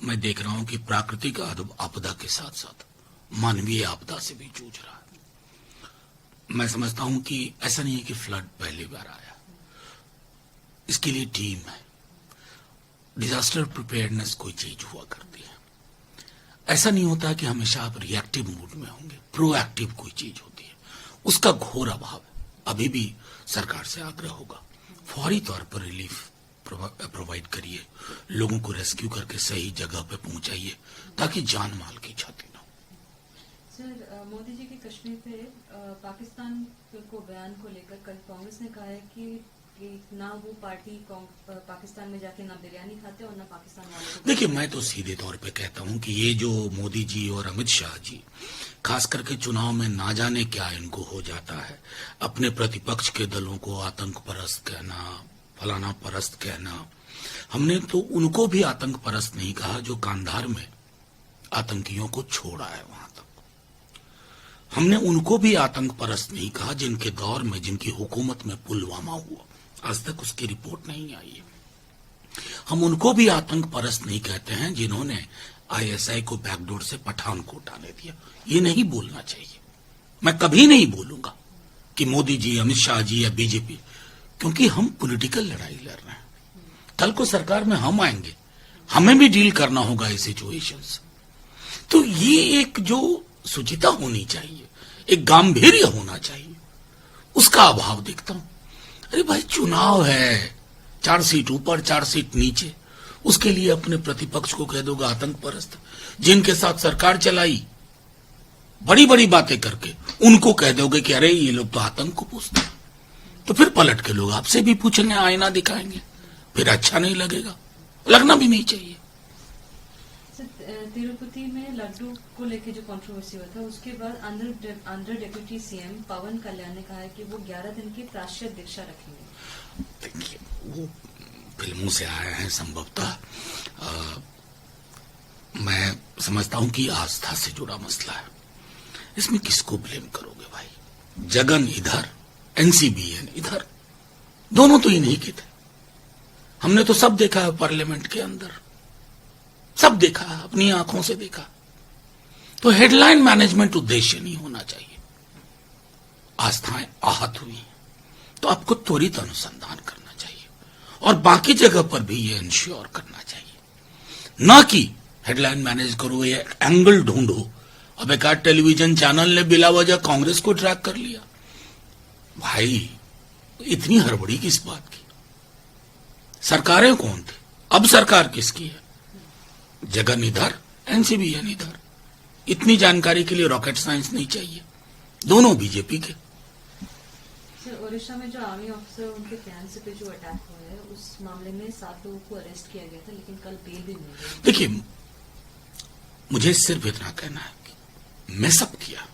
मैं देख रहा हूं कि प्राकृतिक आपदा के साथ साथ मानवीय आपदा से भी जूझ रहा है। मैं समझता हूं कि ऐसा नहीं है कि फ्लड पहली बार आया, इसके लिए टीम है। डिजास्टर प्रिपेयर्डनेस कोई चीज हुआ करती है। ऐसा नहीं होता कि हमेशा आप रिएक्टिव मूड में होंगे, प्रोएक्टिव कोई चीज होती है। उसका घोर अभाव है। अभी भी सरकार से आग्रह होगा, फौरी तौर पर रिलीफ प्रोवाइड करिए, लोगों को रेस्क्यू करके सही जगह पे पहुंचाइए ताकि जान माल की क्षति न हो। सर, मोदी जी के कश्मीर पे पाकिस्तान को बयान को लेकर कल कांग्रेस ने कहा है कि ना वो पार्टी पाकिस्तान में जाके ना बिरयानी खाते और ना पाकिस्तान वालों को। देखिए, मैं तो सीधे तौर पे कहता हूं कि ये जो मोदी जी और अमित शाह जी खास करके चुनाव में ना जाने क्या इनको हो जाता है, अपने प्रतिपक्ष के दलों को आतंक परस्त कहना, फलाना परस्त कहना। हमने तो उनको भी आतंक परस्त नहीं कहा जो कांधार में आतंकियों को छोड़ा है वहां तक। हमने उनको भी आतंक परस्त नहीं कहा जिनके दौर में, जिनकी हुकूमत में पुलवामा हुआ, आज तक उसकी रिपोर्ट नहीं आई है। हम उनको भी आतंक परस्त नहीं कहते हैं जिन्होंने आईएसआई को बैकडोर से पठानकोट आने दिया। ये नहीं बोलना चाहिए। मैं कभी नहीं बोलूंगा कि मोदी जी, अमित शाह जी या बीजेपी, क्योंकि हम पॉलिटिकल लड़ाई लड़ रहे हैं। कल को सरकार में हम आएंगे, हमें भी डील करना होगा इस सिचुएशन से। तो ये एक जो सुचिता होनी चाहिए, एक गांभीर्य होना चाहिए, उसका अभाव देखता हूं। अरे भाई, चुनाव है, 4 सीट ऊपर 4 सीट नीचे, उसके लिए अपने प्रतिपक्ष को कह दोगे आतंक परस्त। जिनके साथ सरकार चलाई बड़ी बड़ी बातें करके, उनको कह दोगे कि अरे ये लोग तो आतंक को पूछते हैं। तो फिर पलट के लोग आपसे भी पूछेंगे, आईना दिखाएंगे, फिर अच्छा नहीं लगेगा, लगना भी नहीं चाहिए। तिरुपति में लड्डू को लेकर जो कंट्रोवर्सी हुआ था, उसके बाद आंध्र डेप्यूटी सीएम पवन कल्याण ने कहा है कि वो 11 दिन की प्रायश्चित दीक्षा रखेंगे। देखिए, वो फिल्मों से आए हैं संभवतः। मैं समझता हूं कि आस्था से जुड़ा मसला है, इसमें किसको ब्लेम करोगे भाई? जगन इधर, एनसीबीएन इधर, दोनों तो इन्हीं के थे। हमने तो सब देखा है पार्लियामेंट के अंदर, सब देखा है, अपनी आंखों से देखा। तो हेडलाइन मैनेजमेंट उद्देश्य नहीं होना चाहिए। आस्थाएं आहत हुई तो आपको त्वरित अनुसंधान करना चाहिए और बाकी जगह पर भी ये इंश्योर करना चाहिए, ना कि हेडलाइन मैनेज करो, ये एंगल ढूंढो। अब एक आध टेलीविजन चैनल ने बिला वजह कांग्रेस को ट्रैक कर लिया। भाई, इतनी हड़बड़ी किस बात की? सरकारें कौन थी? अब सरकार किसकी है? जगन इधर, एनसीबीएन इधर। इतनी जानकारी के लिए रॉकेट साइंस नहीं चाहिए। दोनों बीजेपी के। सर, ओडिशा में जो आर्मी ऑफिसर, उनके कैंप पे जो अटैक हुआ है, उस मामले में 7 लोगों को अरेस्ट किया गया था, लेकिन कल बेल भी मिल गई। देखिए, मुझे सिर्फ इतना कहना है कि मैसअप किया।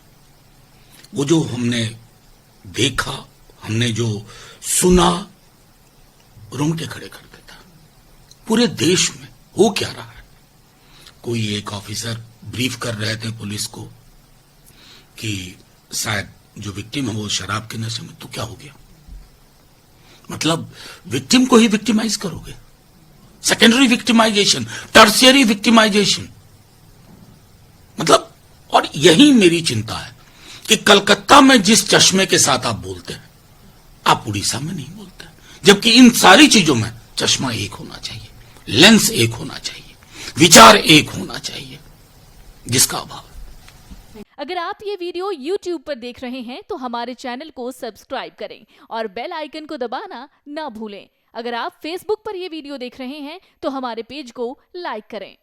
वो जो हमने देखा, हमने जो सुना, रोंगटे खड़े कर देता। पूरे देश में हो क्या रहा है? कोई एक ऑफिसर ब्रीफ कर रहे थे पुलिस को कि शायद जो विक्टिम है वो शराब के नशे में। तो क्या हो गया? मतलब विक्टिम को ही विक्टिमाइज करोगे? Secondary victimisation, tertiary victimisation. मतलब, और यही मेरी चिंता है कि कलकत्ता में जिस चश्मे के साथ आप बोलते हैं, आप उड़ीसा में नहीं बोलते, जबकि इन सारी चीजों में चश्मा एक होना चाहिए, लेंस एक होना चाहिए, विचार एक होना चाहिए, जिसका अभाव है। अगर आप ये वीडियो YouTube पर देख रहे हैं तो हमारे चैनल को सब्सक्राइब करें और बेल आइकन को दबाना ना भूलें। अगर आप Facebook पर ये वीडियो देख रहे हैं तो हमारे पेज को लाइक करें।